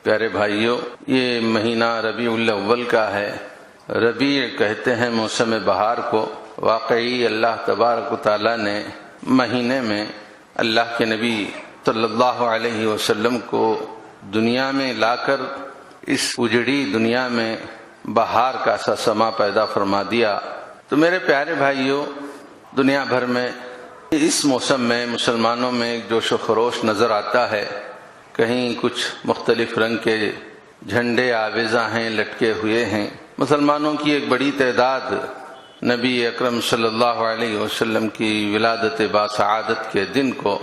پیارے بھائیوں، یہ مہینہ ربیع الاول کا ہے۔ ربیع کہتے ہیں موسم بہار کو۔ واقعی اللہ تبارک و تعالیٰ نے مہینے میں اللہ کے نبی صلی اللہ علیہ وسلم کو دنیا میں لا کر اس اجڑی دنیا میں بہار کا سا سما پیدا فرما دیا۔ تو میرے پیارے بھائیوں، دنیا بھر میں اس موسم میں مسلمانوں میں ایک جوش و خروش نظر آتا ہے۔ کہیں کچھ مختلف رنگ کے جھنڈے آویزاں ہیں، لٹکے ہوئے ہیں۔ مسلمانوں کی ایک بڑی تعداد نبی اکرم صلی اللہ علیہ وسلم کی ولادت باسعادت کے دن کو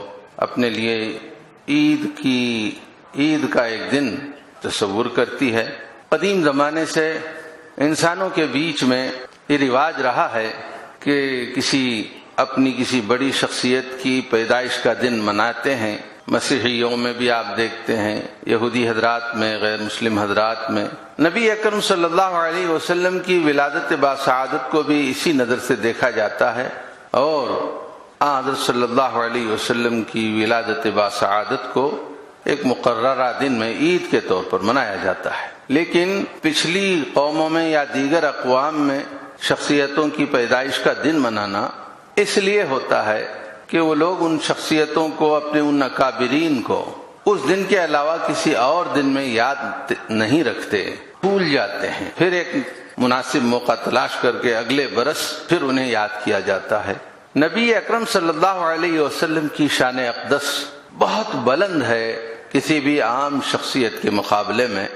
اپنے لیے عید کا ایک دن تصور کرتی ہے۔ قدیم زمانے سے انسانوں کے بیچ میں یہ رواج رہا ہے کہ کسی بڑی شخصیت کی پیدائش کا دن مناتے ہیں۔ مسیحیوں میں بھی آپ دیکھتے ہیں، یہودی حضرات میں، غیر مسلم حضرات میں۔ نبی اکرم صلی اللہ علیہ وسلم کی ولادت باسعادت کو بھی اسی نظر سے دیکھا جاتا ہے، اور حضرت صلی اللہ علیہ وسلم کی ولادت باسعادت کو ایک مقررہ دن میں عید کے طور پر منایا جاتا ہے۔ لیکن پچھلی قوموں میں یا دیگر اقوام میں شخصیتوں کی پیدائش کا دن منانا اس لیے ہوتا ہے کہ وہ لوگ ان شخصیتوں کو، اپنے ان اکابرین کو اس دن کے علاوہ کسی اور دن میں یاد نہیں رکھتے، بھول جاتے ہیں۔ پھر ایک مناسب موقع تلاش کر کے اگلے برس پھر انہیں یاد کیا جاتا ہے۔ نبی اکرم صلی اللہ علیہ وسلم کی شان اقدس بہت بلند ہے کسی بھی عام شخصیت کے مقابلے میں۔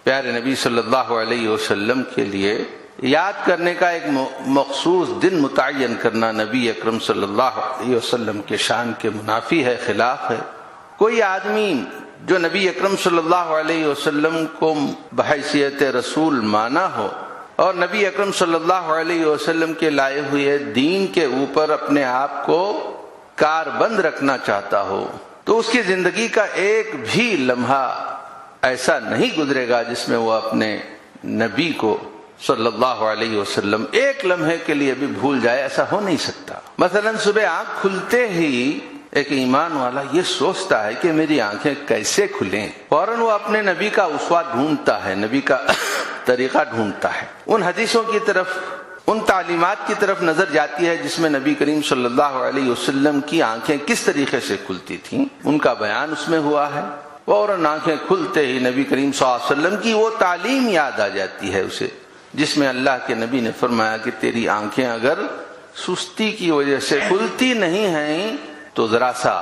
پیارے نبی صلی اللہ علیہ وسلم کے لیے یاد کرنے کا ایک مخصوص دن متعین کرنا نبی اکرم صلی اللہ علیہ وسلم کے شان کے منافی ہے، خلاف ہے۔ کوئی آدمی جو نبی اکرم صلی اللہ علیہ وسلم کو بحیثیت رسول مانا ہو اور نبی اکرم صلی اللہ علیہ وسلم کے لائے ہوئے دین کے اوپر اپنے آپ کو کاربند رکھنا چاہتا ہو، تو اس کی زندگی کا ایک بھی لمحہ ایسا نہیں گزرے گا جس میں وہ اپنے نبی کو صلی اللہ علیہ وسلم ایک لمحے کے لیے بھی بھول جائے۔ ایسا ہو نہیں سکتا۔ مثلا صبح آنکھ کھلتے ہی ایک ایمان والا یہ سوچتا ہے کہ میری آنکھیں کیسے کھلیں، فوراً وہ اپنے نبی کا اسوہ ڈھونڈتا ہے، نبی کا طریقہ ڈھونڈتا ہے، ان حدیثوں کی طرف، ان تعلیمات کی طرف نظر جاتی ہے جس میں نبی کریم صلی اللہ علیہ وسلم کی آنکھیں کس طریقے سے کھلتی تھیں، ان کا بیان اس میں ہوا ہے۔ فوراً آنکھیں کھلتے ہی نبی کریم صلی اللہ علیہ وسلم کی وہ تعلیم یاد آ جاتی ہے اسے، جس میں اللہ کے نبی نے فرمایا کہ تیری آنکھیں اگر سستی کی وجہ سے کھلتی نہیں ہیں تو ذرا سا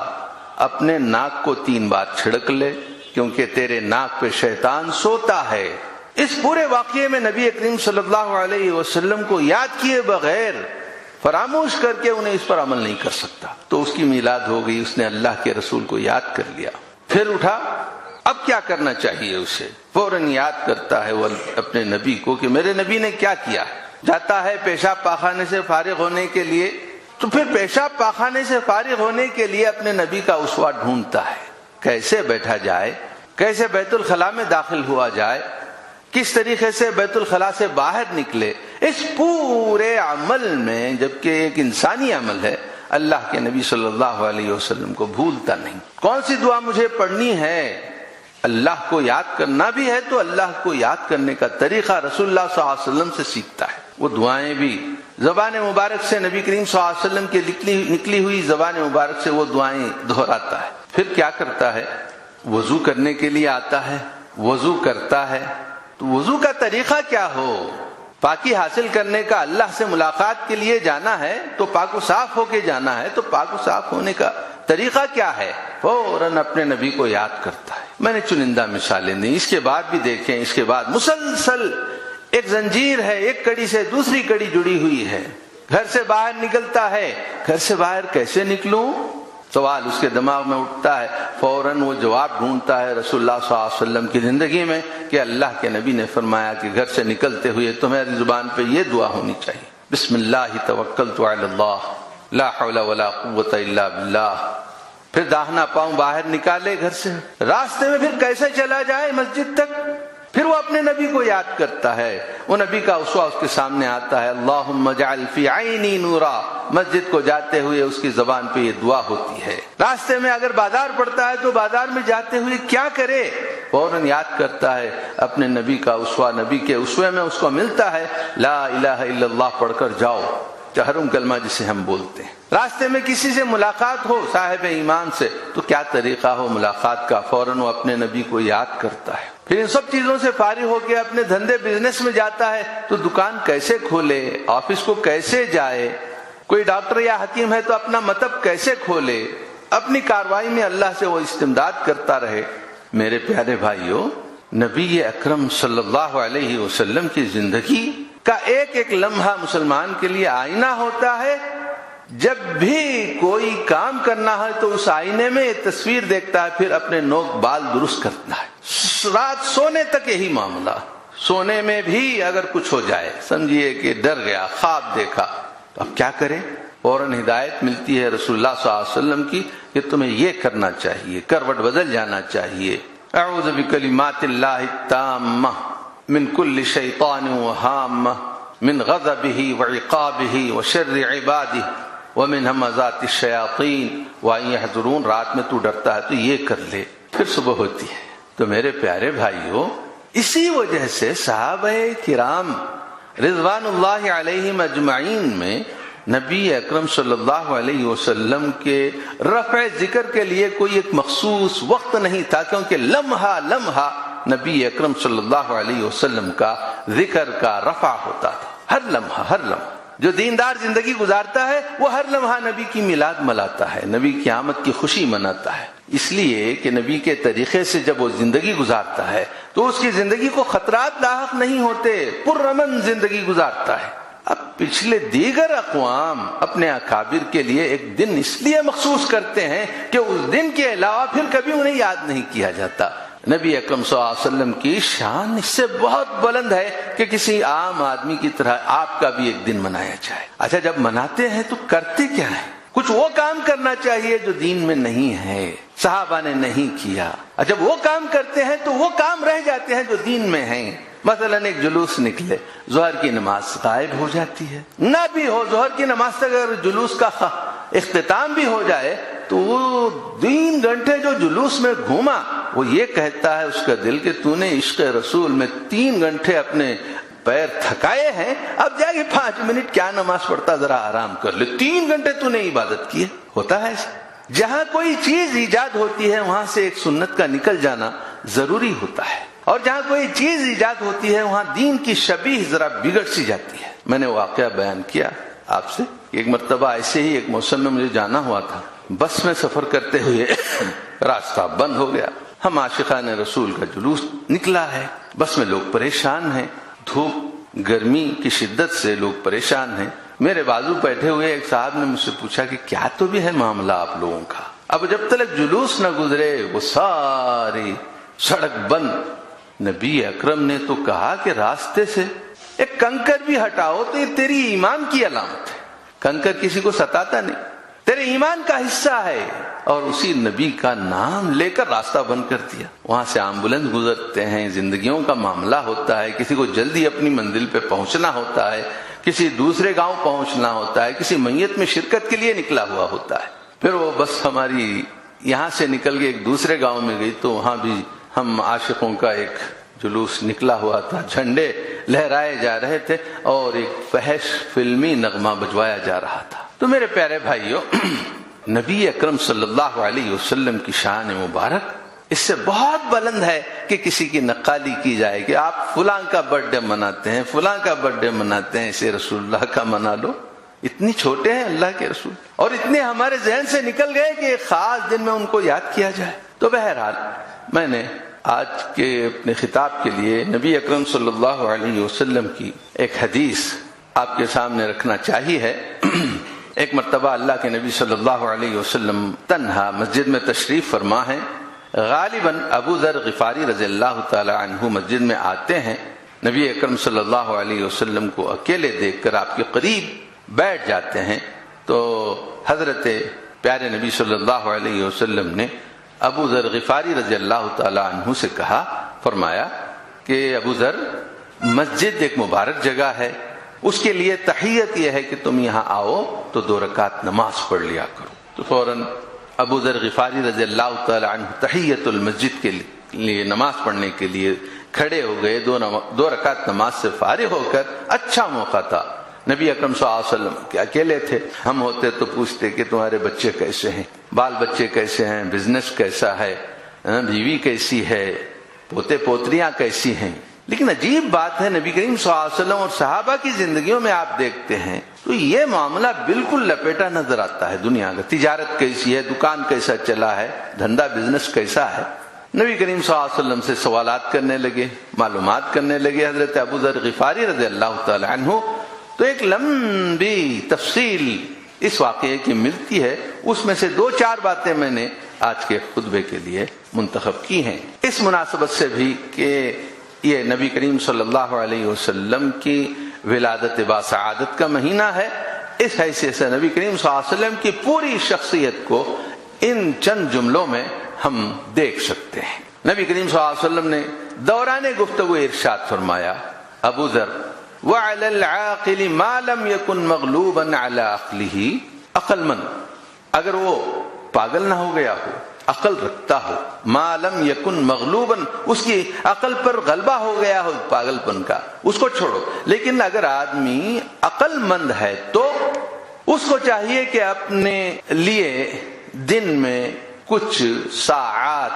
اپنے ناک کو 3 بار چھڑک لے، کیونکہ تیرے ناک پہ شیطان سوتا ہے۔ اس پورے واقعے میں نبی کریم صلی اللہ علیہ وسلم کو یاد کیے بغیر، فراموش کر کے انہیں اس پر عمل نہیں کر سکتا۔ تو اس کی میلاد ہو گئی، اس نے اللہ کے رسول کو یاد کر لیا۔ پھر اٹھا، اب کیا کرنا چاہیے اسے؟ فوراً یاد کرتا ہے وہ اپنے نبی کو کہ میرے نبی نے کیا کیا ہے۔ جاتا ہے پیشاب پاخانے سے فارغ ہونے کے لیے، تو پھر پیشاب پاخانے سے فارغ ہونے کے لیے اپنے نبی کا اسوہ ڈھونڈتا ہے، کیسے بیٹھا جائے، کیسے بیت الخلاء میں داخل ہوا جائے، کس طریقے سے بیت الخلاء سے باہر نکلے۔ اس پورے عمل میں، جبکہ ایک انسانی عمل ہے، اللہ کے نبی صلی اللہ علیہ وسلم کو بھولتا نہیں۔ کون سی دعا مجھے پڑھنی ہے؟ اللہ کو یاد کرنا بھی ہے تو اللہ کو یاد کرنے کا طریقہ رسول اللہ صلی اللہ علیہ وسلم سے سیکھتا ہے۔ وہ دعائیں بھی زبان مبارک سے، نبی کریم صلی اللہ علیہ وسلم کی نکلی ہوئی زبان مبارک سے وہ دعائیں دہراتا ہے۔ پھر کیا کرتا ہے؟ وضو کرنے کے لیے آتا ہے، وضو کرتا ہے۔ تو وضو کا طریقہ کیا ہو؟ پاکی حاصل کرنے کا، اللہ سے ملاقات کے لیے جانا ہے تو پاک و صاف ہو کے جانا ہے، تو پاک و صاف ہونے کا طریقہ کیا ہے؟ فوراً اپنے نبی کو یاد کرتا ہے۔ میں نے چنندہ مثالیں دی، اس کے بعد بھی دیکھیں، اس کے بعد مسلسل ایک زنجیر ہے، ایک کڑی سے دوسری کڑی جڑی ہوئی ہے۔ گھر سے باہر نکلتا ہے، گھر سے باہر کیسے نکلوں؟ سوال اس کے دماغ میں اٹھتا ہے، فوراً وہ جواب ڈھونڈتا ہے رسول اللہ صلی اللہ علیہ وسلم کی زندگی میں کہ اللہ کے نبی نے فرمایا کہ گھر سے نکلتے ہوئے تمہاری زبان پہ یہ دعا ہونی چاہیے، بسم اللہ توکلت علی اللہ لا حول ولا قوت الا باللہ۔ پھر داہنا پاؤں باہر نکالے گھر سے، راستے میں پھر کیسے چلا جائے مسجد تک، پھر وہ اپنے نبی کو یاد کرتا ہے، وہ نبی کا اسوہ اس کے سامنے آتا ہے، اللہم اجعل فی عینی نورا، مسجد کو جاتے ہوئے اس کی زبان پہ یہ دعا ہوتی ہے۔ راستے میں اگر بازار پڑتا ہے تو بازار میں جاتے ہوئے کیا کرے، فوراً یاد کرتا ہے اپنے نبی کا اسوہ، نبی کے اسوے میں اس کو ملتا ہے، لا الہ الا اللہ پڑھ کر جاؤ، تحرم کلمہ جسے ہم بولتے ہیں۔ راستے میں کسی سے ملاقات ہو صاحب ایمان سے تو کیا طریقہ ہو ملاقات کا، فوراً وہ اپنے نبی کو یاد کرتا ہے۔ پھر ان سب چیزوں سے فارغ ہو کے اپنے دھندے بزنس میں جاتا ہے تو دکان کیسے کھولے، آفس کو کیسے جائے، کوئی ڈاکٹر یا حکیم ہے تو اپنا مطب کیسے کھولے، اپنی کاروائی میں اللہ سے وہ استمداد کرتا رہے۔ میرے پیارے بھائیوں، نبی اکرم صلی اللہ علیہ وسلم کی زندگی کا ایک ایک لمحہ مسلمان کے لیے آئینہ ہوتا ہے۔ جب بھی کوئی کام کرنا ہے تو اس آئینے میں تصویر دیکھتا ہے، پھر اپنے نوک بال درست کرتا ہے۔ رات سونے تک یہی معاملہ، سونے میں بھی اگر کچھ ہو جائے، سمجھیے کہ ڈر گیا، خواب دیکھا، تو اب کیا کریں؟ فوراً ہدایت ملتی ہے رسول اللہ صلی اللہ علیہ وسلم کی کہ تمہیں یہ کرنا چاہیے، کروٹ بدل جانا چاہیے۔ اعوذ بکلمات اللہ التامہ من کل شیطان وہامہ من غضبہ وعقابہ وشر عبادہ ومن ہمزات الشیاطین وان یحضرون۔ رات میں تو ڈرتا ہے تو یہ کر لے، پھر صبح ہوتی ہے۔ تو میرے پیارے بھائیوں، اسی وجہ سے صحابہ کرام رضوان اللہ علیہم اجمعین میں نبی اکرم صلی اللہ علیہ وسلم کے رفع ذکر کے لیے کوئی ایک مخصوص وقت نہیں تھا، کیونکہ لمحہ لمحہ نبی اکرم صلی اللہ علیہ وسلم کا ذکر کا رفع ہوتا تھا، ہر لمحہ ہر لمحہ۔ جو دیندار زندگی گزارتا ہے وہ ہر لمحہ نبی کی میلاد مناتا ہے، نبی کی آمد کی خوشی مناتا ہے، اس لیے کہ نبی کے طریقے سے جب وہ زندگی گزارتا ہے تو اس کی زندگی کو خطرات لاحق نہیں ہوتے، پرامن زندگی گزارتا ہے۔ اب پچھلے دیگر اقوام اپنے اکابر کے لیے ایک دن اس لیے مخصوص کرتے ہیں کہ اس دن کے علاوہ پھر کبھی انہیں یاد نہیں کیا جاتا۔ نبی اکرم صلی اللہ علیہ وسلم کی شان اس سے بہت بلند ہے کہ کسی عام آدمی کی طرح آپ کا بھی ایک دن منایا جائے۔ اچھا، جب مناتے ہیں تو کرتے کیا ہیں؟ کچھ وہ کام کرنا چاہیے جو دین میں نہیں ہے، صحابہ نے نہیں کیا۔ جب وہ کام کرتے ہیں تو وہ کام رہ جاتے ہیں جو دین میں ہیں۔ مثلا ایک جلوس نکلے، ظہر کی نماز غائب ہو جاتی ہے، نہ بھی ہو ظہر کی نماز تک اگر جلوس کا اختتام بھی ہو جائے تو وہ 3 گھنٹے جو جلوس میں گھوما، وہ یہ کہتا ہے اس کا دل کہ تو نے عشق رسول میں 3 گھنٹے اپنے پیر تھکائے ہیں، اب جا کے 5 منٹ کیا نماز پڑھتا، ذرا آرام کر لے، 3 گھنٹے تو نے عبادت کی ہے۔ ہوتا ہے ایسا؟ جہاں کوئی چیز ایجاد ہوتی ہے وہاں سے ایک سنت کا نکل جانا ضروری ہوتا ہے، اور جہاں کوئی چیز ایجاد ہوتی ہے وہاں دین کی شبیہ ذرا بگڑ سی جاتی ہے۔ میں نے واقعہ بیان کیا آپ سے، ایک مرتبہ ایسے ہی ایک موسم میں مجھے جانا ہوا تھا، بس میں سفر کرتے ہوئے راستہ بند ہو گیا، ہم عاشقان رسول کا جلوس نکلا ہے، بس میں لوگ پریشان ہیں، دھوپ گرمی کی شدت سے لوگ پریشان ہیں۔ میرے بازو بیٹھے ہوئے ایک صاحب نے مجھ سے پوچھا کہ کیا تو بھی ہے معاملہ آپ لوگوں کا؟ اب جب تک جلوس نہ گزرے وہ ساری سڑک بند۔ نبی اکرم نے تو کہا کہ راستے سے ایک کنکر بھی ہٹاؤ تو یہ تیری ایمان کی علامت ہے۔ کنکر کسی کو ستاتا نہیں، تیرے ایمان کا حصہ ہے، اور اسی نبی کا نام لے کر راستہ بند کر دیا۔ وہاں سے ایمبولینس گزرتے ہیں، زندگیوں کا معاملہ ہوتا ہے، کسی کو جلدی اپنی منزل پہ پہنچنا ہوتا ہے، کسی دوسرے گاؤں پہنچنا ہوتا ہے، کسی میت میں شرکت کے لیے نکلا ہوا ہوتا ہے۔ پھر وہ بس ہماری یہاں سے نکل کے ایک دوسرے گاؤں میں گئی تو وہاں بھی ہم عاشقوں کا ایک جلوس نکلا ہوا تھا، جھنڈے لہرائے جا رہے تھے اور ایک فحش فلمی نغمہ بجوایا جا رہا تھا۔ تو میرے پیارے بھائیوں، نبی اکرم صلی اللہ علیہ وسلم کی شان مبارک اس سے بہت بلند ہے کہ کسی کی نقالی کی جائے کہ آپ فلاں کا برتھ ڈے مناتے ہیں، فلاں کا برتھ ڈے مناتے ہیں، اسے رسول اللہ کا منا لو۔ اتنی چھوٹے ہیں اللہ کے رسول، اور اتنے ہمارے ذہن سے نکل گئے کہ ایک خاص دن میں ان کو یاد کیا جائے۔ تو بہرحال میں نے آج کے اپنے خطاب کے لیے نبی اکرم صلی اللہ علیہ وسلم کی ایک حدیث آپ کے سامنے رکھنا چاہیے ہے۔ ایک مرتبہ اللہ کے نبی صلی اللہ علیہ وسلم تنہا مسجد میں تشریف فرما ہے، غالباً ابو ذر غفاری رضی اللہ تعالی عنہ مسجد میں آتے ہیں، نبی اکرم صلی اللہ علیہ وسلم کو اکیلے دیکھ کر آپ کے قریب بیٹھ جاتے ہیں۔ تو حضرت پیارے نبی صلی اللہ علیہ وسلم نے ابو ذر غفاری رضی اللہ تعالی عنہ سے کہا، فرمایا کہ ابو ذر مسجد ایک مبارک جگہ ہے، اس کے لیے تحیت یہ ہے کہ تم یہاں آؤ تو 2 رکعت نماز پڑھ لیا کرو۔ تو فوراً ابو ذر غفاری رضی اللہ تعالی عنہ تحیت المسجد کے لیے نماز پڑھنے کے لیے کھڑے ہو گئے۔ 2 رکعت نماز سے فارغ ہو کر اچھا موقع تھا، نبی اکرم صلی اللہ علیہ وسلم کہ اکیلے تھے، ہم ہوتے تو پوچھتے کہ تمہارے بچے کیسے ہیں، بال بچے کیسے ہیں، بزنس کیسا ہے، بیوی کیسی ہے، پوتے پوتریاں کیسی ہیں۔ لیکن عجیب بات ہے، نبی کریم صلی اللہ علیہ وسلم اور صحابہ کی زندگیوں میں آپ دیکھتے ہیں تو یہ معاملہ بالکل لپیٹا نظر آتا ہے دنیا کا۔ تجارت کیسی ہے، دکان کیسا چلا ہے، دھندا بزنس کیسا ہے۔ نبی کریم صلی اللہ علیہ وسلم سے سوالات کرنے لگے، معلومات کرنے لگے حضرت ابو ذر غفاری رضی اللہ تعالی عنہ۔ تو ایک لمبی تفصیل اس واقعے کی ملتی ہے، اس میں سے 2-4 باتیں میں نے آج کے خطبے کے لیے منتخب کی ہیں، اس مناسبت سے بھی کہ یہ نبی کریم صلی اللہ علیہ وسلم کی ولادت باسعادت کا مہینہ ہے۔ اس حیثیت سے نبی کریم صلی اللہ علیہ وسلم کی پوری شخصیت کو ان چند جملوں میں ہم دیکھ سکتے ہیں۔ نبی کریم صلی اللہ علیہ وسلم نے دوران گفتگو ارشاد فرمایا، ابو ذر وَعَلَى الْعَاقِلِ مَا لَمْ يَكُنْ مَغْلُوبًا عَلَىٰ عَقْلِهِ، عقل مند اگر وہ پاگل نہ ہو گیا ہو، عقل رکھتا ہو، ما لم یکن مغلوباً، اس کی عقل پر غلبہ ہو گیا ہو پاگل پن کا، اس کو چھوڑو۔ لیکن اگر آدمی عقل مند ہے تو اس کو چاہیے کہ اپنے لیے دن میں کچھ ساعات،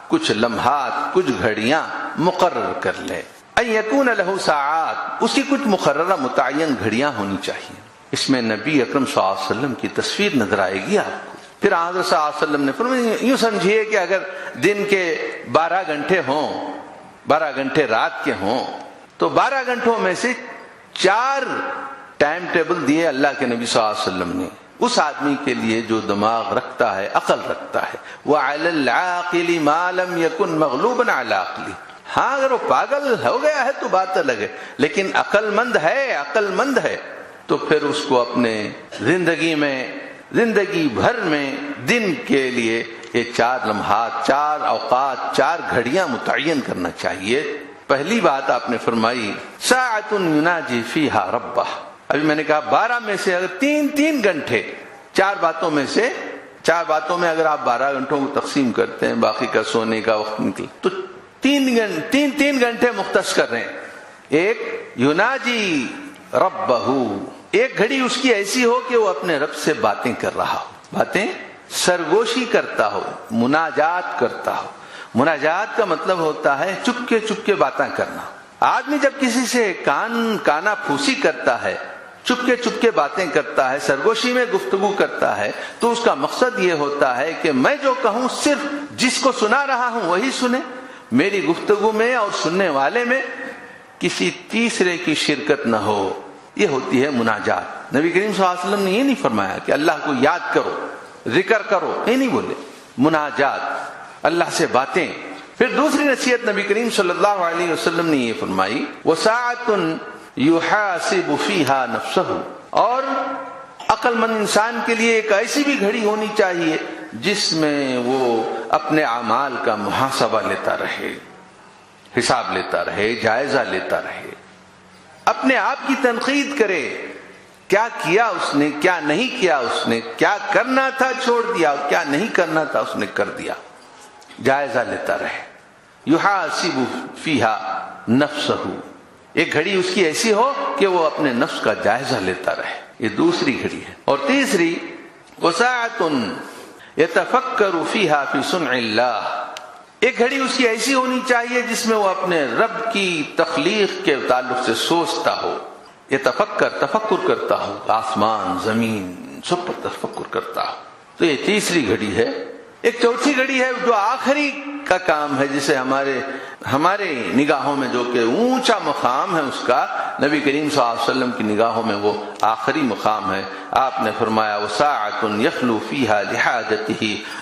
کچھ لمحات، کچھ گھڑیاں مقرر کر لے۔ ان یکون لہ ساعات، اس کی کچھ مقررہ متعین گھڑیاں ہونی چاہیے۔ اس میں نبی اکرم صلی اللہ علیہ وسلم کی تصویر نظر آئے گی آپ کو۔ پھر حضرت صلی اللہ علیہ وسلم نے فرمایا، یوں سمجھیے کہ اگر دن کے 12 گھنٹے ہوں، 12 گھنٹے رات کے ہوں، تو 12 گھنٹوں میں سے 4 ٹائم ٹیبل دیے اللہ کے نبی صلی اللہ علیہ وسلم نے اس آدمی کے لیے جو دماغ رکھتا ہے، عقل رکھتا ہے۔ وَعَلَى الْعَاقِلِ مَا لَمْ يَكُنْ مَغْلُوبًا عَلَىٰ عَقْلِهِ، ہاں اگر وہ پاگل ہو گیا ہے تو بات الگ ہے، لیکن عقل مند ہے تو پھر اس کو اپنے زندگی بھر میں دن کے لیے یہ 4 لمحات، 4 اوقات، 4 گھڑیاں متعین کرنا چاہیے۔ پہلی بات آپ نے فرمائی ساعۃ یناجی فیہا ربہ، ابھی میں نے کہا 12 میں سے اگر 3 گھنٹے، 4 باتوں میں اگر آپ 12 گھنٹوں کو تقسیم کرتے ہیں، باقی کا سونے کا وقت نکل تو 3 گھنٹے مختص کر رہے ہیں۔ ایک یناجی ربہ، ایک گھڑی اس کی ایسی ہو کہ وہ اپنے رب سے باتیں کر رہا ہو، باتیں سرگوشی کرتا ہو، مناجات کرتا ہو۔ مناجات کا مطلب ہوتا ہے چپ کے باتیں کرنا۔ آدمی جب کسی سے کانا پھوسی کرتا ہے، چپ کے باتیں کرتا ہے، سرگوشی میں گفتگو کرتا ہے، تو اس کا مقصد یہ ہوتا ہے کہ میں جو کہوں صرف جس کو سنا رہا ہوں وہی سنے، میری گفتگو میں اور سننے والے میں کسی تیسرے کی شرکت نہ ہو۔ یہ ہوتی ہے مناجات۔ نبی کریم صلی اللہ علیہ وسلم نے یہ نہیں فرمایا کہ اللہ کو یاد کرو، ذکر کرو، یہ نہیں بولے، مناجات، اللہ سے باتیں۔ پھر دوسری نصیحت نبی کریم صلی اللہ علیہ وسلم نے یہ فرمائی وَسَاعَةٌ يُحَاسِبُ فِيهَا نَفْسَهُ، اور عقل مند انسان کے لیے ایک ایسی بھی گھڑی ہونی چاہیے جس میں وہ اپنے اعمال کا محاسبہ لیتا رہے، حساب لیتا رہے، جائزہ لیتا رہے، اپنے آپ کی تنقید کرے، کیا کیا اس نے، کیا نہیں کیا اس نے، کیا کرنا تھا چھوڑ دیا، کیا نہیں کرنا تھا اس نے کر دیا، جائزہ لیتا رہے۔ یحاسب فیہا نفسہ، ایک گھڑی اس کی ایسی ہو کہ وہ اپنے نفس کا جائزہ لیتا رہے، یہ دوسری گھڑی ہے۔ اور تیسری وساعۃ یتفکر فیہا فی صنع اللہ، ایک گھڑی اس کی ایسی ہونی چاہیے جس میں وہ اپنے رب کی تخلیق کے تعلق سے سوچتا ہو، یہ تفکر کرتا ہو، آسمان زمین سب پر تفکر کرتا ہو۔ تو یہ تیسری گھڑی ہے۔ ایک چوتھی گھڑی ہے جو آخری کا کام ہے، جسے ہمارے نگاہوں میں جو کہ اونچا مقام ہے اس کا، نبی کریم صلی اللہ علیہ وسلم کی نگاہوں میں وہ آخری مقام ہے۔ آپ نے فرمایا وَسَاعَةٌ يَخْلُو فِيهَا لِحَاجَتِهِ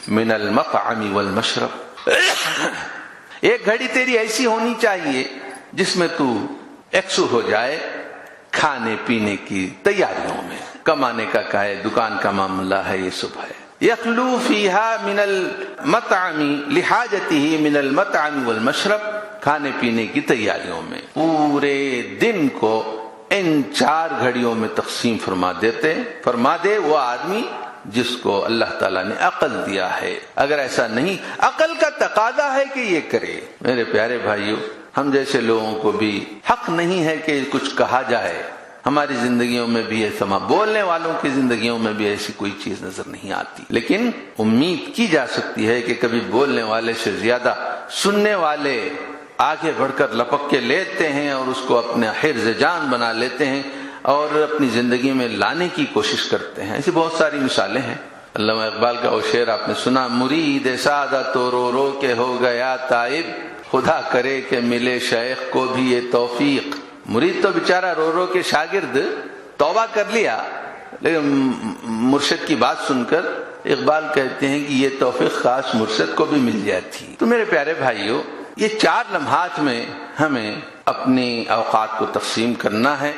مِنَ الْمَطْعَمِ وَالْمَشْرَبِ، ایک گھڑی تیری ایسی ہونی چاہیے جس میں تو ایکسو ہو جائے کھانے پینے کی تیاریوں میں، کمانے کا ہے، دکان کا معاملہ ہے، یہ سب ہے۔ یخلو فیہا من المطعم لحاجتہ من المطعم والمشرب، کھانے پینے کی تیاریوں میں پورے دن کو ان 4 گھڑیوں میں تقسیم فرما دے وہ آدمی جس کو اللہ تعالیٰ نے عقل دیا ہے. اگر ایسا نہیں، عقل کا تقاضا ہے کہ یہ کرے. میرے پیارے بھائیو، ہم جیسے لوگوں کو بھی حق نہیں ہے کہ کچھ کہا جائے. ہماری زندگیوں میں بھی ایسا، بولنے والوں کی زندگیوں میں بھی ایسی کوئی چیز نظر نہیں آتی، لیکن امید کی جا سکتی ہے کہ کبھی بولنے والے سے زیادہ سننے والے آگے بڑھ کر لپک کے لیتے ہیں اور اس کو اپنے حرز جان بنا لیتے ہیں اور اپنی زندگی میں لانے کی کوشش کرتے ہیں. ایسی بہت ساری مثالیں ہیں. علامہ اقبال کا وہ شعر آپ نے سنا، مرید سادہ تو رو رو کے ہو گیا تائب، خدا کرے کہ ملے شیخ کو بھی یہ توفیق. مرید تو بیچارہ رو رو کے شاگرد توبہ کر لیا، لیکن مرشد کی بات سن کر اقبال کہتے ہیں کہ یہ توفیق خاص مرشد کو بھی مل جاتی. تو میرے پیارے بھائیو، یہ 4 لمحات میں ہمیں اپنی اوقات کو تقسیم کرنا ہے.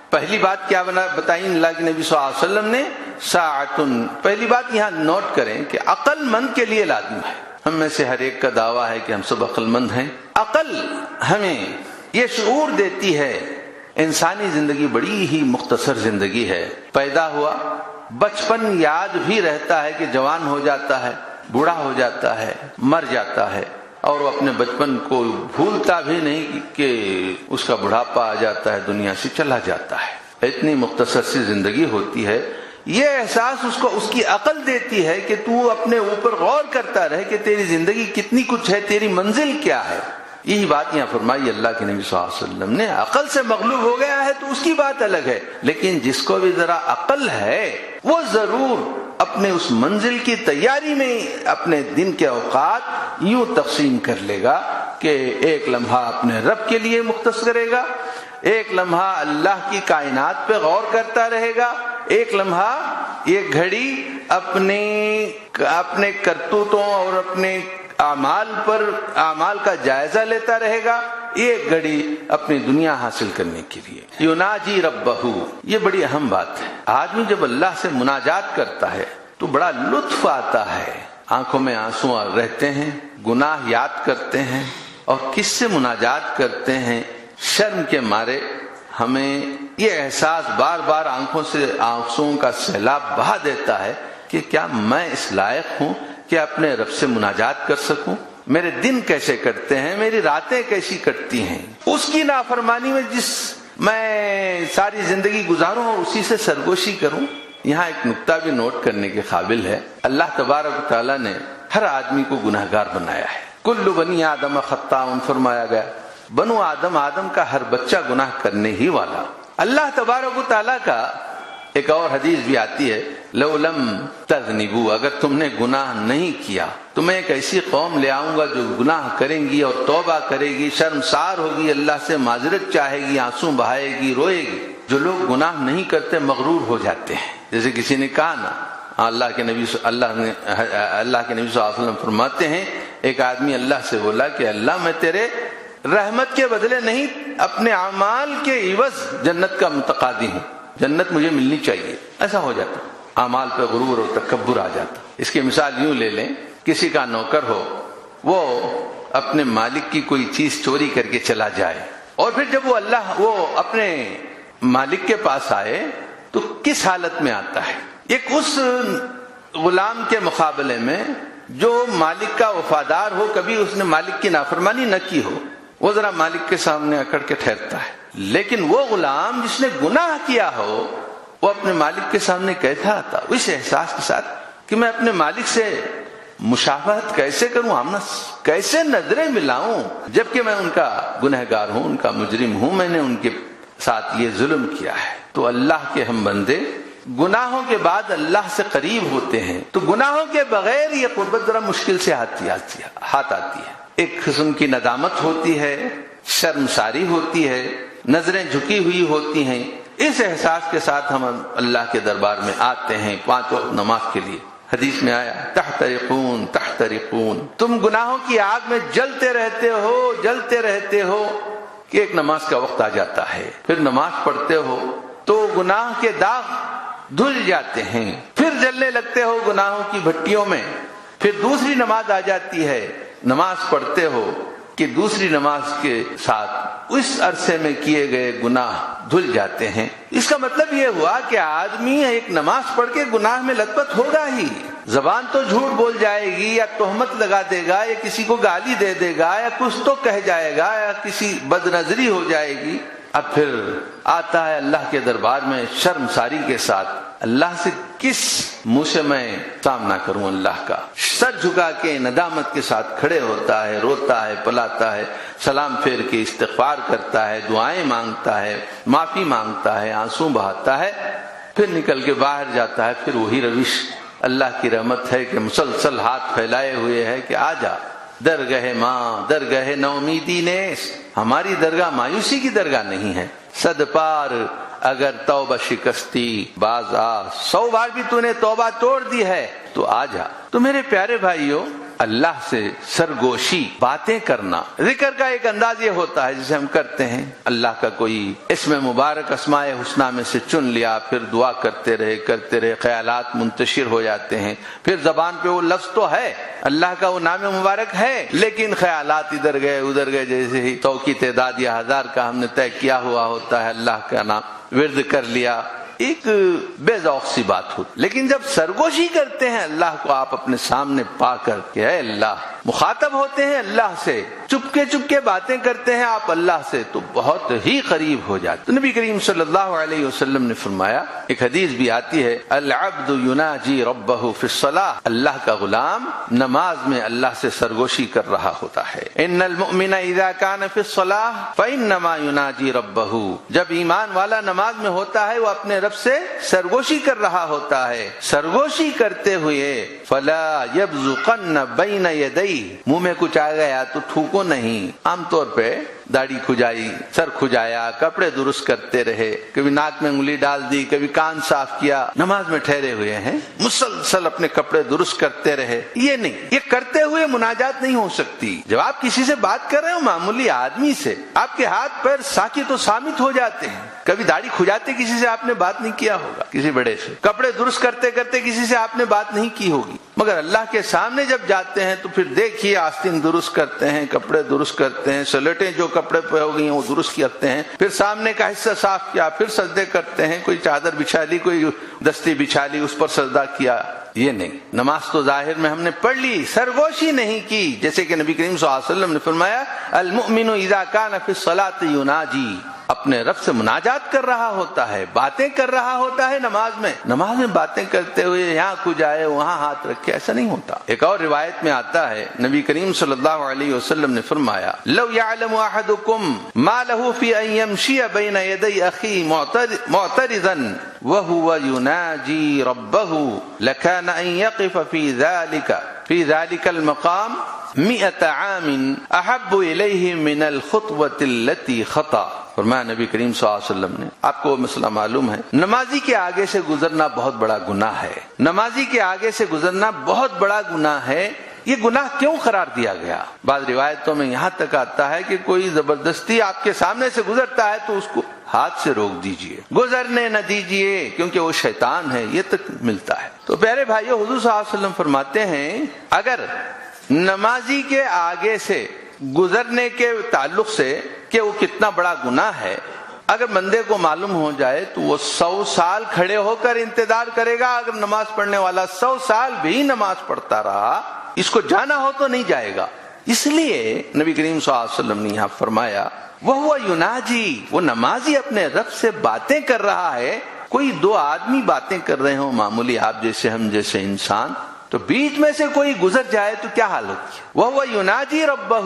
پہلی بات کیا بتائیں اللہ کے نبی صلی اللہ علیہ وسلم نے؟ ساعتن. پہلی بات یہاں نوٹ کریں کہ عقل مند کے لیے لازم ہے. ہم میں سے ہر ایک کا دعویٰ ہے کہ ہم سب عقل مند ہیں. عقل ہمیں یہ شعور دیتی ہے انسانی زندگی بڑی ہی مختصر زندگی ہے. پیدا ہوا، بچپن یاد بھی رہتا ہے کہ جوان ہو جاتا ہے، بوڑھا ہو جاتا ہے، مر جاتا ہے، اور وہ اپنے بچپن کو بھولتا بھی نہیں کہ اس کا بڑھاپا آ جاتا ہے، دنیا سے چلا جاتا ہے. اتنی مختصر سی زندگی ہوتی ہے. یہ احساس اس کو اس کی عقل دیتی ہے کہ تو اپنے اوپر غور کرتا رہے کہ تیری زندگی کتنی کچھ ہے، تیری منزل کیا ہے. یہی بات یہاں فرمائی اللہ کے نبی صلی اللہ علیہ وسلم نے. عقل سے مغلوب ہو گیا ہے تو اس کی بات الگ ہے، لیکن جس کو بھی ذرا عقل ہے وہ ضرور اپنے اس منزل کی تیاری میں اپنے دن کے اوقات یوں تقسیم کر لے گا کہ ایک لمحہ اپنے رب کے لیے مختص کرے گا، ایک لمحہ اللہ کی کائنات پہ غور کرتا رہے گا، ایک لمحہ ایک گھڑی اپنے کرتوتوں اور اپنے اعمال کا جائزہ لیتا رہے گا، ایک گھڑی اپنی دنیا حاصل کرنے کے لیے. یناجی ربہ، یہ بڑی اہم بات ہے. آدمی جب اللہ سے مناجات کرتا ہے تو بڑا لطف آتا ہے، آنکھوں میں آنسو رہتے ہیں، گناہ یاد کرتے ہیں، اور کس سے مناجات کرتے ہیں؟ شرم کے مارے ہمیں یہ احساس بار بار آنکھوں سے آنسوؤں کا سیلاب بہا دیتا ہے کہ کیا میں اس لائق ہوں کہ اپنے رب سے مناجات کر سکوں؟ میرے دن کیسے کٹتے ہیں، میری راتیں کیسی کٹتی ہیں، اس کی نافرمانی میں میں ساری زندگی گزاروں اور اسی سے سرگوشی کروں. یہاں ایک نقطہ بھی نوٹ کرنے کے قابل ہے. اللہ تبارک و تعالیٰ نے ہر آدمی کو گناہگار بنایا ہے. کل بنی آدم خطاء فرمایا گیا. بنو آدم کا ہر بچہ گناہ کرنے ہی والا. اللہ تبارک و تعالیٰ کا ایک اور حدیث بھی آتی ہے، لو لم تذنبوا، اگر تم نے گناہ نہیں کیا تو میں ایک ایسی قوم لے آؤں گا جو گناہ کریں گی اور توبہ کرے گی، شرمسار ہوگی، اللہ سے معذرت چاہے گی، آنسو بہائے گی، روئے گی. جو لوگ گناہ نہیں کرتے مغرور ہو جاتے ہیں. جیسے کسی نے کہا نا، اللہ کے نبی صلی اللہ علیہ وسلم فرماتے ہیں، ایک آدمی اللہ سے بولا کہ اللہ میں تیرے رحمت کے بدلے نہیں، اپنے اعمال کے عوض جنت کا متقاضی ہوں، جنت مجھے ملنی چاہیے. ایسا ہو جاتا، اعمال پہ غرور اور تکبر آ جاتا. اس کی مثال یوں لے لیں، کسی کا نوکر ہو، وہ اپنے مالک کی کوئی چیز چوری کر کے چلا جائے، اور پھر جب وہ اپنے مالک کے پاس آئے تو کس حالت میں آتا ہے؟ ایک اس غلام کے مقابلے میں جو مالک کا وفادار ہو، کبھی اس نے مالک کی نافرمانی نہ کی ہو، وہ ذرا مالک کے سامنے اکڑ کے ٹھہرتا ہے. لیکن وہ غلام جس نے گناہ کیا ہو، وہ اپنے مالک کے سامنے کیسا آتا؟ اس احساس کے ساتھ کہ میں اپنے مالک سے مشابہت کیسے کروں، آمنس کیسے نظریں ملاؤں، جبکہ میں ان کا گنہگار ہوں، ان کا مجرم ہوں، میں نے ان کے ساتھ یہ ظلم کیا ہے. تو اللہ کے ہم بندے گناہوں کے بعد اللہ سے قریب ہوتے ہیں، تو گناہوں کے بغیر یہ قربت ذرا مشکل سے ہاتھ آتی ہے. ایک قسم کی ندامت ہوتی ہے، شرمساری ہوتی ہے، نظریں جھکی ہوئی ہوتی ہیں. اس احساس کے ساتھ ہم اللہ کے دربار میں آتے ہیں 5 وقت نماز کے لیے. حدیث میں آیا، تحترقون تحترقون، تم گناہوں کی آگ میں جلتے رہتے ہو کہ ایک نماز کا وقت آ جاتا ہے، پھر نماز پڑھتے ہو تو گناہ کے داغ دھل جاتے ہیں، پھر جلنے لگتے ہو گناہوں کی بھٹیوں میں، پھر دوسری نماز آ جاتی ہے، نماز پڑھتے ہو کہ دوسری نماز کے ساتھ اس عرصے میں کیے گئے گناہ دھل جاتے ہیں۔ اس کا مطلب یہ ہوا کہ آدمی ایک نماز پڑھ کے گناہ میں لت پت ہوگا ہی، زبان تو جھوٹ بول جائے گی یا تہمت لگا دے گا یا کسی کو گالی دے دے گا یا کچھ تو کہہ جائے گا یا کسی بد نظری ہو جائے گی، اب پھر آتا ہے اللہ کے دربار میں شرمساری کے ساتھ، اللہ سے کس منہ سے میں سامنا کروں اللہ کا، سر جھکا کے ندامت کے ساتھ کھڑے ہوتا ہے، روتا ہے، پلاتا ہے، سلام پھیر کے استغفار کرتا ہے، دعائیں مانگتا ہے، معافی مانگتا ہے، آنسو بہاتا ہے، پھر نکل کے باہر جاتا ہے، پھر وہی روش۔ اللہ کی رحمت ہے کہ مسلسل ہاتھ پھیلائے ہوئے ہے کہ آ جا، درگاہ ماں درگاہ نومیدی نیس، ہماری درگاہ مایوسی کی درگاہ نہیں ہے، صد پار اگر توبہ شکستی باز آ، 100 بار بھی تو نے توبہ توڑ دی ہے تو آ جا۔ تو میرے پیارے بھائیوں، اللہ سے سرگوشی باتیں کرنا، ذکر کا ایک انداز یہ ہوتا ہے جسے ہم کرتے ہیں، اللہ کا کوئی اسم مبارک اسماء حسنہ میں سے چن لیا، پھر دعا کرتے رہے، خیالات منتشر ہو جاتے ہیں، پھر زبان پہ وہ لفظ تو ہے، اللہ کا وہ نام مبارک ہے، لیکن خیالات ادھر گئے ادھر گئے، جیسے ہی 100 کی تعداد یا 1000 کا ہم نے طے کیا ہوا ہوتا ہے، اللہ کا نام ورد کر لیا، ایک بے ذوق سی بات ہوتی۔ لیکن جب سرگوشی کرتے ہیں اللہ کو آپ اپنے سامنے پا کر کے، اے اللہ، مخاطب ہوتے ہیں اللہ سے، چپکے باتیں کرتے ہیں آپ اللہ سے، تو بہت ہی قریب ہو جاتے۔ تو نبی کریم صلی اللہ علیہ وسلم نے فرمایا، ایک حدیث بھی آتی ہے، العبد یناجی ربہ فی الصلاۃ، اللہ کا غلام نماز میں اللہ سے سرگوشی کر رہا ہوتا ہے۔ ان المؤمن اذا کان فی الصلاۃ فانما یناجی ربہ، جب ایمان والا نماز میں ہوتا ہے وہ اپنے رب سے سرگوشی کر رہا ہوتا ہے، سرگوشی کرتے ہوئے فلا یبزقن بین یدیہ، منہ میں کچھ آ گیا تو تھوکو نہیں، عام طور پہ داڑھی کھجائی، سر کھجایا، کپڑے درست کرتے رہے، کبھی ناک میں انگلی ڈال دی، کبھی کان صاف کیا، نماز میں ٹھہرے ہوئے ہیں، مسلسل اپنے کپڑے درست کرتے رہے، یہ نہیں، یہ کرتے ہوئے مناجات نہیں ہو سکتی۔ جب آپ کسی سے بات کر رہے ہو، معمولی آدمی سے، آپ کے ہاتھ پیر ساکت و سامت ہو جاتے ہیں۔ کبھی داڑھی کھجاتے کسی سے آپ نے بات نہیں کیا ہوگا، کسی بڑے سے، کپڑے درست کرتے کرتے کسی سے آپ نے بات نہیں کی ہوگی، مگر اللہ کے سامنے جب جاتے ہیں تو پھر دیکھیے آستین درست کرتے ہیں، کپڑے درست کرتے ہیں، سلٹیں جو کپڑے پہ ہو گئی ہیں وہ درست کرتے ہیں، پھر سامنے کا حصہ صاف کیا، پھر سجدے کرتے ہیں، کوئی چادر بچھا لی، کوئی دستی بچھا لی، اس پر سجدہ کیا۔ یہ نہیں، نماز تو ظاہر میں ہم نے پڑھ لی، سرگوشی نہیں کی، جیسے کہ نبی کریم صلی اللہ علیہ وسلم نے فرمایا، المؤمن اذا کان فی الصلاۃ یناجی، اپنے رب سے مناجات کر رہا ہوتا ہے، باتیں کر رہا ہوتا ہے نماز میں باتیں کرتے ہوئے یہاں کھجائے وہاں ہاتھ رکھے، ایسا نہیں ہوتا۔ ایک اور روایت میں آتا ہے، نبی کریم صلی اللہ علیہ وسلم نے فرمایا، لو یعلم احدکم ما له فی ان یمشی بین یدی اخی معترضا وهو یناجی ربہ لکان ان یقف فی ذلك المقام 100 عام احب الیہ من الخطوۃ التي خطا۔ فرمایا نبی کریم صلی اللہ علیہ وسلم نے، آپ کو مسئلہ معلوم ہے، نمازی کے آگے سے گزرنا بہت بڑا گناہ ہے، نمازی کے آگے سے گزرنا بہت بڑا گناہ ہے۔ یہ گناہ کیوں قرار دیا گیا؟ بعض روایتوں میں یہاں تک آتا ہے کہ کوئی زبردستی آپ کے سامنے سے گزرتا ہے تو اس کو ہاتھ سے روک دیجئے، گزرنے نہ دیجئے، کیونکہ وہ شیطان ہے، یہ تک ملتا ہے۔ تو پیارے بھائیو، حضور صلی اللہ علیہ وسلم فرماتے ہیں، اگر نمازی کے آگے سے گزرنے کے تعلق سے کہ وہ کتنا بڑا گناہ ہے، اگر بندے کو معلوم ہو جائے تو وہ 100 سال کھڑے ہو کر انتظار کرے گا۔ اگر نماز پڑھنے والا 100 سال بھی نماز پڑھتا رہا، اس کو جانا ہو تو نہیں جائے گا۔ اس لیے نبی کریم صلی اللہ علیہ وسلم نے یہاں فرمایا، وہ یناجی، وہ نمازی اپنے رب سے باتیں کر رہا ہے۔ کوئی دو آدمی باتیں کر رہے ہوں، معمولی آپ جیسے ہم جیسے انسان، تو بیچ میں سے کوئی گزر جائے تو کیا حال ہوتی ہے؟ وہ یناجی ربہ،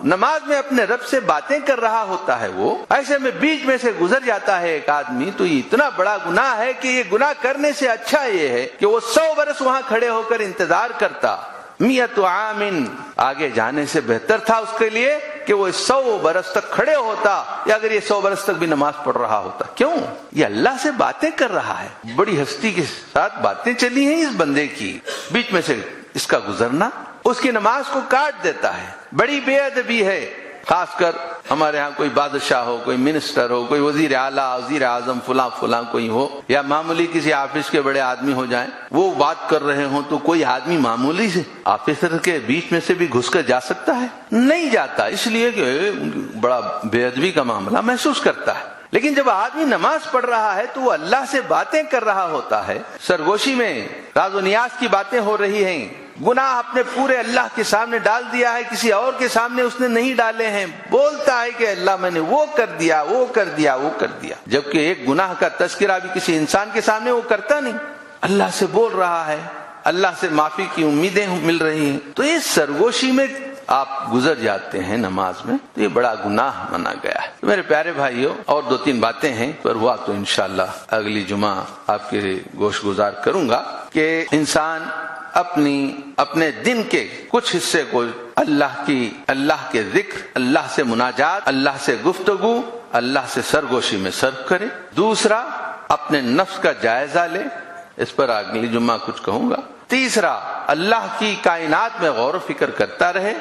نماز میں اپنے رب سے باتیں کر رہا ہوتا ہے، وہ ایسے میں بیچ میں سے گزر جاتا ہے ایک آدمی، تو یہ اتنا بڑا گناہ ہے کہ یہ گناہ کرنے سے اچھا یہ ہے کہ وہ 100 برس وہاں کھڑے ہو کر انتظار کرتا۔ 100 عام، آگے جانے سے بہتر تھا اس کے لیے کہ وہ 100 برس تک کھڑے ہوتا، یا اگر یہ 100 برس تک بھی نماز پڑھ رہا ہوتا۔ کیوں؟ یہ اللہ سے باتیں کر رہا ہے، بڑی ہستی کے ساتھ باتیں چلی ہیں اس بندے کی، بیچ میں سے اس کا گزرنا اس کی نماز کو کاٹ دیتا ہے، بڑی بے ادبی ہے۔ خاص کر ہمارے ہاں کوئی بادشاہ ہو، کوئی منسٹر ہو، کوئی وزیر اعلیٰ، وزیر اعظم، فلاں کوئی ہو، یا معمولی کسی آفس کے بڑے آدمی ہو جائیں، وہ بات کر رہے ہوں تو کوئی آدمی معمولی سے آفیسر کے بیچ میں سے بھی گھس کر جا سکتا ہے؟ نہیں جاتا، اس لیے کہ بڑا بے ادبی کا معاملہ محسوس کرتا ہے۔ لیکن جب آدمی نماز پڑھ رہا ہے تو وہ اللہ سے باتیں کر رہا ہوتا ہے، سرگوشی میں راز و نیاز کی باتیں ہو رہی ہیں، گناہ اپنے پورے اللہ کے سامنے ڈال دیا ہے، کسی اور کے سامنے اس نے نہیں ڈالے ہیں، بولتا ہے کہ اللہ میں نے وہ کر دیا، وہ کر دیا، وہ کر دیا، جبکہ ایک گناہ کا تذکرہ بھی کسی انسان کے سامنے وہ کرتا نہیں، اللہ سے بول رہا ہے، اللہ سے معافی کی امیدیں مل رہی ہیں۔ تو اس سرگوشی میں آپ گزر جاتے ہیں نماز میں، تو یہ بڑا گناہ مانا گیا ہے۔ تو میرے پیارے بھائیوں، اور 2-3 باتیں ہیں، پر ہوا تو انشاءاللہ اگلی جمعہ آپ کے گوش گزار کروں گا کہ انسان اپنے دن کے کچھ حصے کو اللہ کے ذکر، اللہ سے مناجات، اللہ سے گفتگو، اللہ سے سرگوشی میں صرف کرے۔ دوسرا، اپنے نفس کا جائزہ لے، اس پر اگلی جمعہ کچھ کہوں گا۔ تیسرا، اللہ کی کائنات میں غور و فکر کرتا رہے۔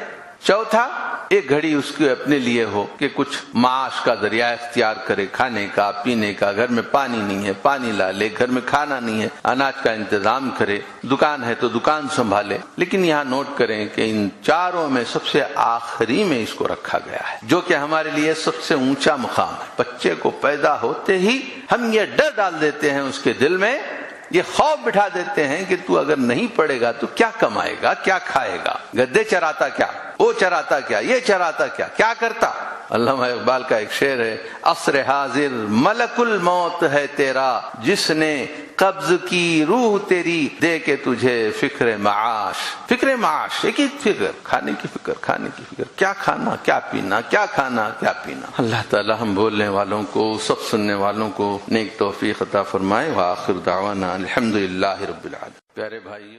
چوتھا، ایک گھڑی اس کے اپنے لیے ہو کہ کچھ معاش کا ذریعہ اختیار کرے، کھانے کا، پینے کا، گھر میں پانی نہیں ہے پانی لا لے، گھر میں کھانا نہیں ہے اناج کا انتظام کرے، دکان ہے تو دکان سنبھالے۔ لیکن یہاں نوٹ کریں کہ ان چاروں میں سب سے آخری میں اس کو رکھا گیا ہے، جو کہ ہمارے لیے سب سے اونچا مقام ہے۔ بچے کو پیدا ہوتے ہی ہم یہ ڈر ڈال دیتے ہیں اس کے دل میں، یہ خوف بٹھا دیتے ہیں کہ تو اگر نہیں پڑھے گا تو کیا کمائے گا، کیا کھائے گا، گدے چراتا کیا، وہ چراتا کیا، یہ چراتا کیا کرتا۔ علامہ اقبال کا ایک شعر ہے، عصر حاضر ملک الموت ہے تیرا، جس نے قبض کی روح تیری، دے کے تجھے فکر معاش۔ فکر معاش، ایک ہی فکر، کھانے کی فکر، کیا کھانا کیا پینا، کیا کھانا کیا پینا۔ اللہ تعالی ہم بولنے والوں کو، سب سننے والوں کو نیک توفیق عطا فرمائے۔ وآخر دعوانا الحمدللہ رب العالمین۔ پیارے بھائیو،